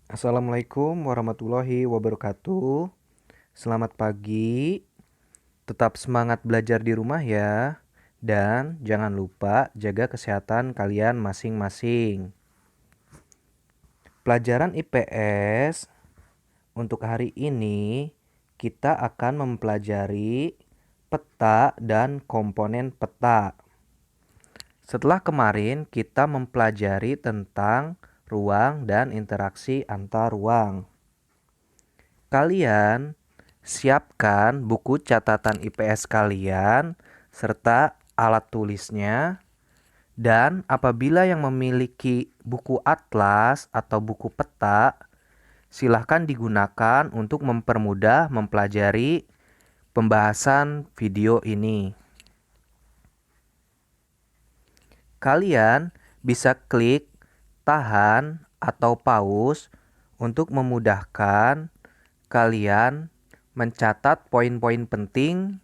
Assalamualaikum warahmatullahi wabarakatuh. Selamat pagi. Tetap semangat belajar di rumah ya. Dan jangan lupa jaga kesehatan kalian masing-masing. Pelajaran IPS untuk hari ini kita akan mempelajari peta dan komponen peta. Setelah kemarin kita mempelajari tentang ruang dan interaksi antar ruang. Kalian siapkan buku catatan IPS kalian serta alat tulisnya, dan apabila yang memiliki buku atlas atau buku peta, silahkan digunakan untuk mempermudah mempelajari pembahasan video ini. Kalian bisa klik tahan atau pause untuk memudahkan kalian mencatat poin-poin penting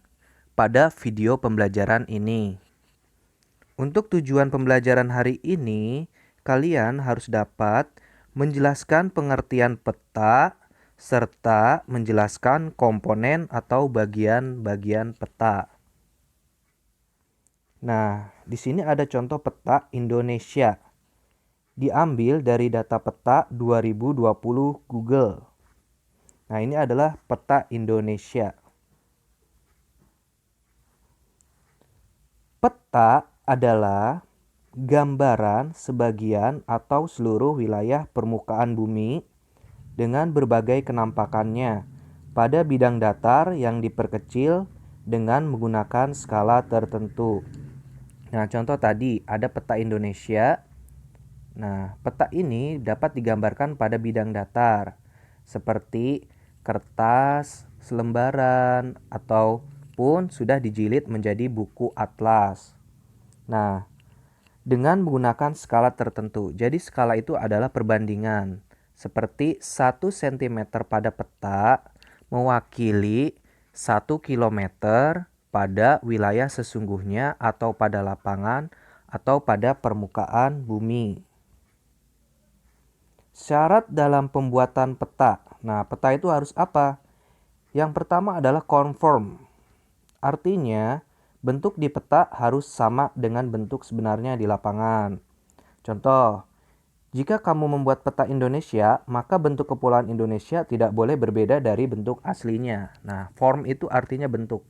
pada video pembelajaran ini. Untuk tujuan pembelajaran hari ini, kalian harus dapat menjelaskan pengertian peta serta menjelaskan komponen atau bagian-bagian peta. Nah, di sini ada contoh peta Indonesia. Diambil dari data peta 2020 Google. Nah, ini adalah peta Indonesia. Peta adalah gambaran sebagian atau seluruh wilayah permukaan bumi dengan berbagai kenampakannya pada bidang datar yang diperkecil dengan menggunakan skala tertentu. Nah, contoh tadi ada peta Indonesia. Nah, peta ini dapat digambarkan pada bidang datar seperti kertas, selembaran, ataupun sudah dijilid menjadi buku atlas. Nah, dengan menggunakan skala tertentu. Jadi skala itu adalah perbandingan. Seperti 1 cm pada peta mewakili 1 kilometer pada wilayah sesungguhnya atau pada lapangan atau pada permukaan bumi. Syarat dalam pembuatan peta. Nah, peta itu harus apa? Yang pertama adalah conform. Artinya, bentuk di peta harus sama dengan bentuk sebenarnya di lapangan. Contoh, jika kamu membuat peta Indonesia, maka bentuk kepulauan Indonesia tidak boleh berbeda dari bentuk aslinya. Nah, form itu artinya bentuk.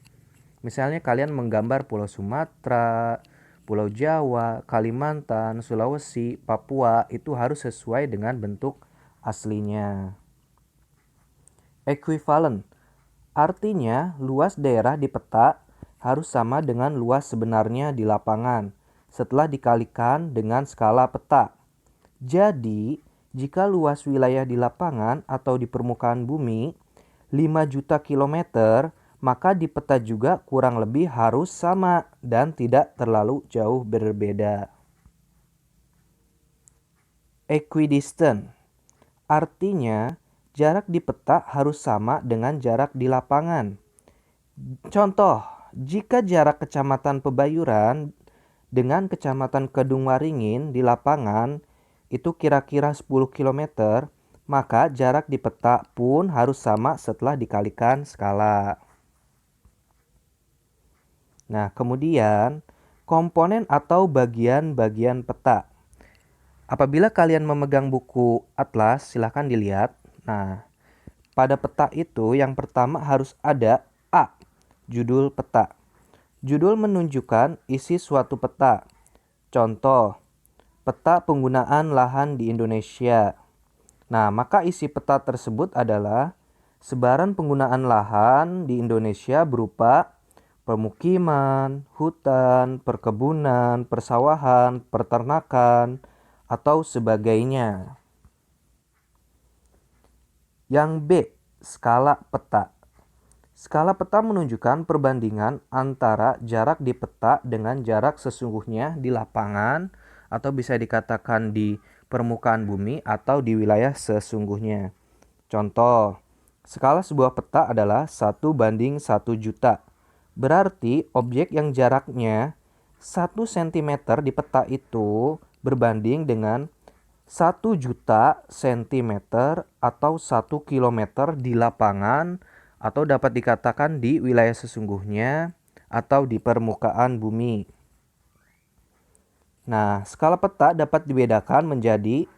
Misalnya kalian menggambar Pulau Sumatera, Pulau Jawa, Kalimantan, Sulawesi, Papua, itu harus sesuai dengan bentuk aslinya. Equivalent artinya luas daerah di peta harus sama dengan luas sebenarnya di lapangan setelah dikalikan dengan skala peta. Jadi, jika luas wilayah di lapangan atau di permukaan bumi 5 juta kilometer, maka di peta juga kurang lebih harus sama dan tidak terlalu jauh berbeda. Equidistant artinya jarak di peta harus sama dengan jarak di lapangan. Contoh, jika jarak Kecamatan Pebayuran dengan Kecamatan Kedungwaringin di lapangan itu kira-kira 10 km, maka jarak di peta pun harus sama setelah dikalikan skala. Nah, kemudian komponen atau bagian-bagian peta. Apabila kalian memegang buku atlas, silahkan dilihat. Nah, pada peta itu yang pertama harus ada A, judul peta. Judul menunjukkan isi suatu peta. Contoh, peta penggunaan lahan di Indonesia. Nah, maka isi peta tersebut adalah sebaran penggunaan lahan di Indonesia berupa pemukiman, hutan, perkebunan, persawahan, peternakan, atau sebagainya. Yang B, skala peta. Skala peta menunjukkan perbandingan antara jarak di peta dengan jarak sesungguhnya di lapangan atau bisa dikatakan di permukaan bumi atau di wilayah sesungguhnya. Contoh, skala sebuah peta adalah 1:1 juta. Berarti objek yang jaraknya 1 cm di peta itu berbanding dengan 1 juta sentimeter atau 1 kilometer di lapangan, atau dapat dikatakan di wilayah sesungguhnya atau di permukaan bumi. Nah, skala peta dapat dibedakan menjadi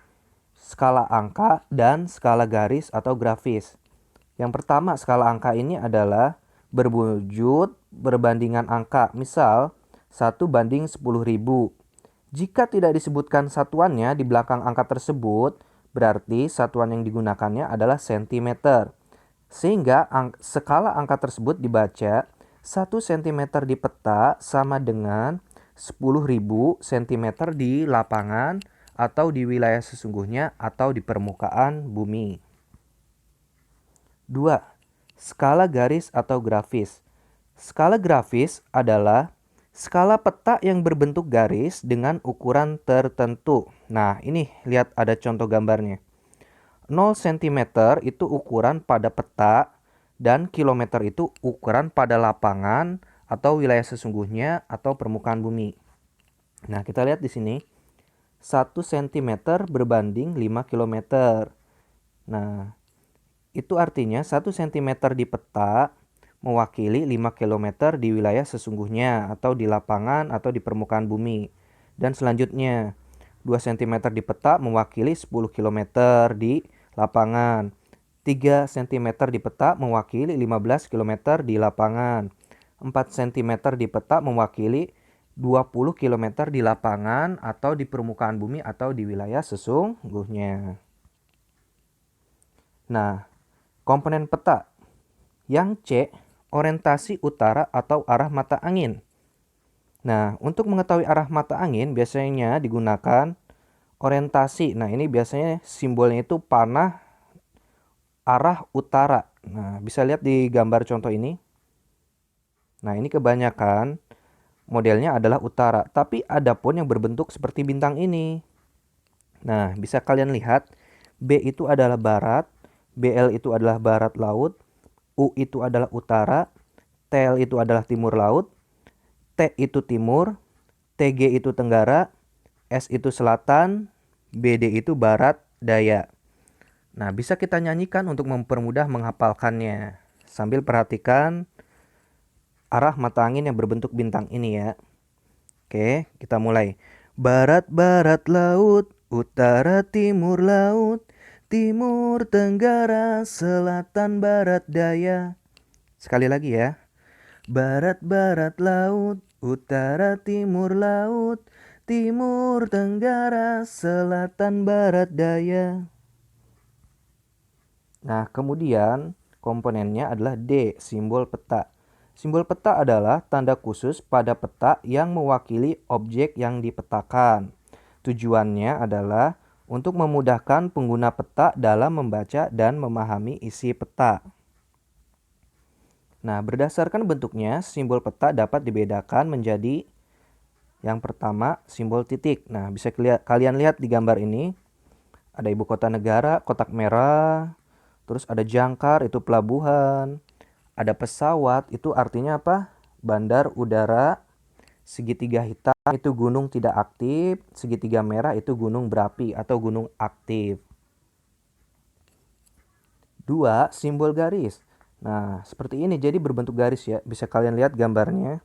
skala angka dan skala garis atau grafis. Yang pertama, skala angka ini adalah berwujud perbandingan angka. Misal, 1:10.000. Jika tidak disebutkan satuannya di belakang angka tersebut, berarti satuan yang digunakannya adalah sentimeter. Sehingga skala angka tersebut dibaca 1 cm di peta sama dengan 10.000 cm di lapangan atau di wilayah sesungguhnya atau di permukaan bumi. 2. Skala garis atau grafis. Skala grafis adalah skala peta yang berbentuk garis dengan ukuran tertentu. Nah, ini lihat ada contoh gambarnya. 0 cm itu ukuran pada peta dan kilometer itu ukuran pada lapangan atau wilayah sesungguhnya atau permukaan bumi. Nah, kita lihat di sini 1 cm berbanding 5 km. Nah, itu artinya 1 cm di peta mewakili 5 km di wilayah sesungguhnya atau di lapangan atau di permukaan bumi. Dan selanjutnya 2 cm di peta mewakili 10 km di lapangan. 3 cm di peta mewakili 15 km di lapangan. 4 cm di peta mewakili 20 km di lapangan atau di permukaan bumi atau di wilayah sesungguhnya. Nah, komponen peta. Yang C, orientasi utara atau arah mata angin. Nah, untuk mengetahui arah mata angin biasanya digunakan orientasi. Nah, ini biasanya simbolnya itu panah arah utara. Nah, bisa lihat di gambar contoh ini. Nah, ini kebanyakan modelnya adalah utara, tapi ada pun yang berbentuk seperti bintang ini. Nah, bisa kalian lihat B itu adalah barat, BL itu adalah barat laut, U itu adalah utara, TL itu adalah timur laut, T itu timur, TG itu tenggara, S itu selatan, BD itu barat daya. Nah, bisa kita nyanyikan untuk mempermudah menghafalkannya. Sambil perhatikan arah mata angin yang berbentuk bintang ini ya. Oke, kita mulai. Barat, barat laut, utara, timur laut, timur, tenggara, selatan, barat, daya. Sekali lagi ya. Barat, barat laut, utara, timur laut, timur, tenggara, selatan, barat, daya. Nah, kemudian komponennya adalah D, simbol peta. Simbol peta adalah tanda khusus pada peta yang mewakili objek yang dipetakan. Tujuannya adalah untuk memudahkan pengguna peta dalam membaca dan memahami isi peta. Nah, berdasarkan bentuknya, simbol peta dapat dibedakan menjadi yang pertama, simbol titik. Nah, bisa kalian lihat di gambar ini. Ada ibu kota negara, kotak merah. Terus ada jangkar, itu pelabuhan. Ada pesawat, itu artinya apa? Bandar udara. Segitiga hitam itu gunung tidak aktif. Segitiga merah itu gunung berapi atau gunung aktif. 2. Simbol garis. Nah, seperti ini jadi berbentuk garis ya. Bisa kalian lihat gambarnya.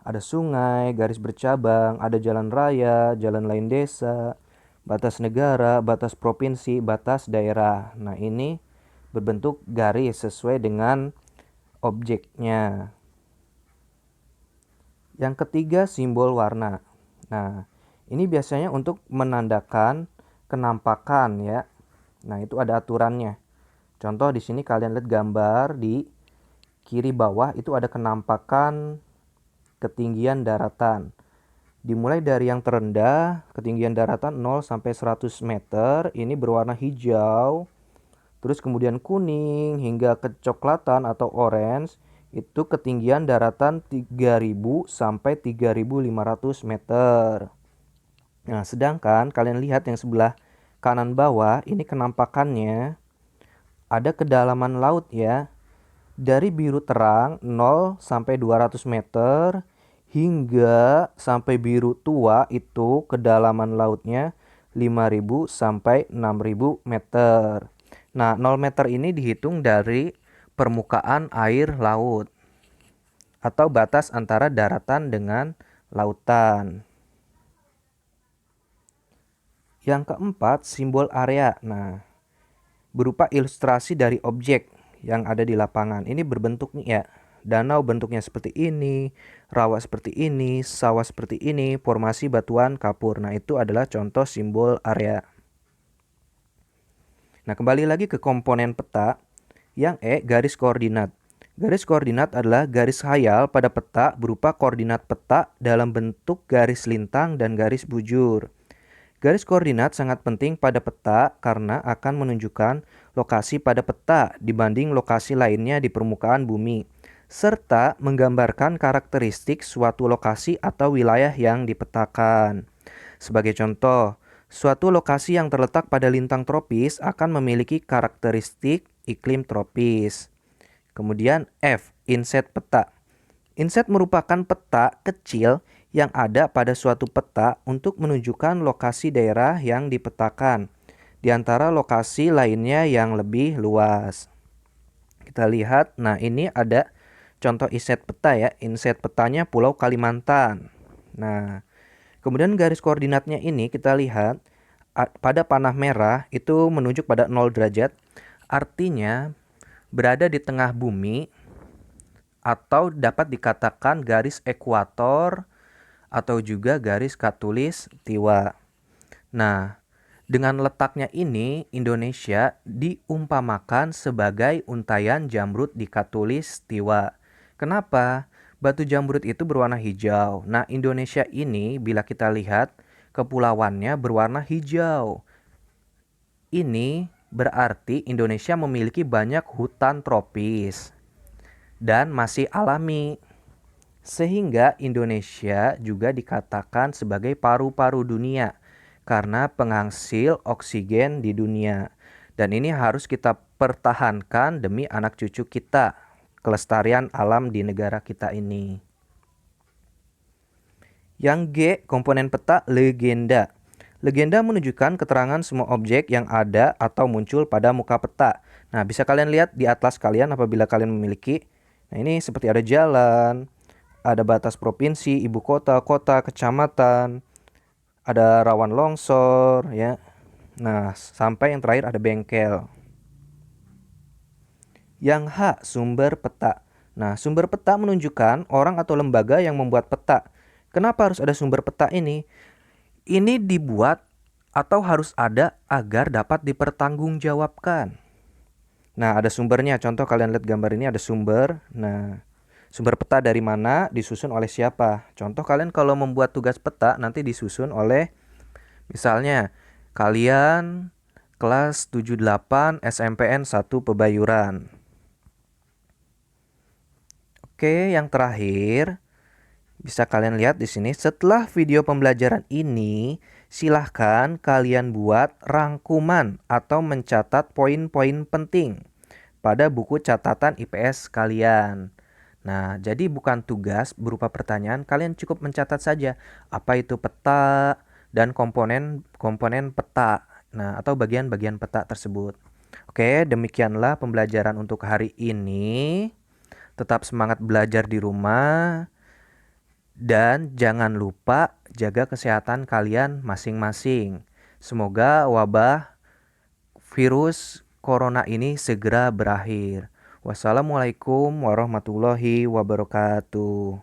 Ada sungai, garis bercabang, ada jalan raya, jalan lain desa, batas negara, batas provinsi, batas daerah. Nah, ini berbentuk garis sesuai dengan objeknya. Yang ketiga, simbol warna. Nah, ini biasanya untuk menandakan kenampakan ya. Nah, itu ada aturannya. Contoh di sini kalian lihat gambar di kiri bawah itu ada kenampakan ketinggian daratan. Dimulai dari yang terendah, ketinggian daratan 0 sampai 100 meter, ini berwarna hijau. Terus kemudian kuning hingga kecoklatan atau orange, itu ketinggian daratan 3000 sampai 3500 meter. Nah, sedangkan kalian lihat yang sebelah kanan bawah, ini kenampakannya ada kedalaman laut ya. Dari biru terang 0 sampai 200 meter hingga sampai biru tua itu kedalaman lautnya 5.000 sampai 6.000 meter. Nah, 0 meter ini dihitung dari permukaan air laut atau batas antara daratan dengan lautan. Yang keempat, simbol area. Nah, berupa ilustrasi dari objek yang ada di lapangan. Ini berbentuk nih ya. Danau bentuknya seperti ini, rawa seperti ini, sawah seperti ini, formasi batuan kapur. Nah, itu adalah contoh simbol area. Nah, kembali lagi ke komponen peta. Yang E, garis koordinat. Garis koordinat adalah garis khayal pada peta berupa koordinat peta dalam bentuk garis lintang dan garis bujur. Garis koordinat sangat penting pada peta karena akan menunjukkan lokasi pada peta dibanding lokasi lainnya di permukaan bumi, serta menggambarkan karakteristik suatu lokasi atau wilayah yang dipetakan. Sebagai contoh, suatu lokasi yang terletak pada lintang tropis akan memiliki karakteristik iklim tropis. Kemudian F, inset peta. Inset merupakan peta kecil yang ada pada suatu peta untuk menunjukkan lokasi daerah yang dipetakan, di antara lokasi lainnya yang lebih luas. Kita lihat, nah ini ada contoh inset peta ya. Inset petanya Pulau Kalimantan. Nah, kemudian garis koordinatnya ini kita lihat pada panah merah itu menunjuk pada 0 derajat. Artinya berada di tengah bumi atau dapat dikatakan garis ekuator atau juga garis khatulistiwa. Nah, dengan letaknya ini Indonesia diumpamakan sebagai untayan jamrut di khatulistiwa. Kenapa? Batu jamrut itu berwarna hijau. Nah, Indonesia ini bila kita lihat kepulauannya berwarna hijau. Ini berarti Indonesia memiliki banyak hutan tropis dan masih alami. Sehingga Indonesia juga dikatakan sebagai paru-paru dunia karena penghasil oksigen di dunia. Dan ini harus kita pertahankan demi anak cucu kita, kelestarian alam di negara kita ini. Yang G, komponen peta legenda. Legenda menunjukkan keterangan semua objek yang ada atau muncul pada muka peta. Nah, bisa kalian lihat di atlas kalian apabila kalian memiliki. Nah, ini seperti ada jalan, ada batas provinsi, ibu kota, kota, kecamatan, ada rawan longsor, ya. Nah, sampai yang terakhir ada bengkel. Yang H, sumber peta. Nah, sumber peta menunjukkan orang atau lembaga yang membuat peta. Kenapa harus ada sumber peta ini? Ini dibuat atau harus ada agar dapat dipertanggungjawabkan. Nah, ada sumbernya. Contoh kalian lihat gambar ini ada sumber. Nah, sumber peta dari mana, disusun oleh siapa. Contoh kalian kalau membuat tugas peta nanti disusun oleh misalnya kalian kelas 78 SMPN 1 Pebayuran. Oke, yang terakhir bisa kalian lihat di sini. Setelah video pembelajaran ini, silahkan kalian buat rangkuman atau mencatat poin-poin penting pada buku catatan IPS kalian. Nah, jadi bukan tugas berupa pertanyaan, kalian cukup mencatat saja apa itu peta dan komponen peta. Nah, atau bagian-bagian peta tersebut. Oke, demikianlah pembelajaran untuk hari ini. Tetap semangat belajar di rumah. Dan jangan lupa jaga kesehatan kalian masing-masing. Semoga wabah virus corona ini segera berakhir. Wassalamualaikum warahmatullahi wabarakatuh.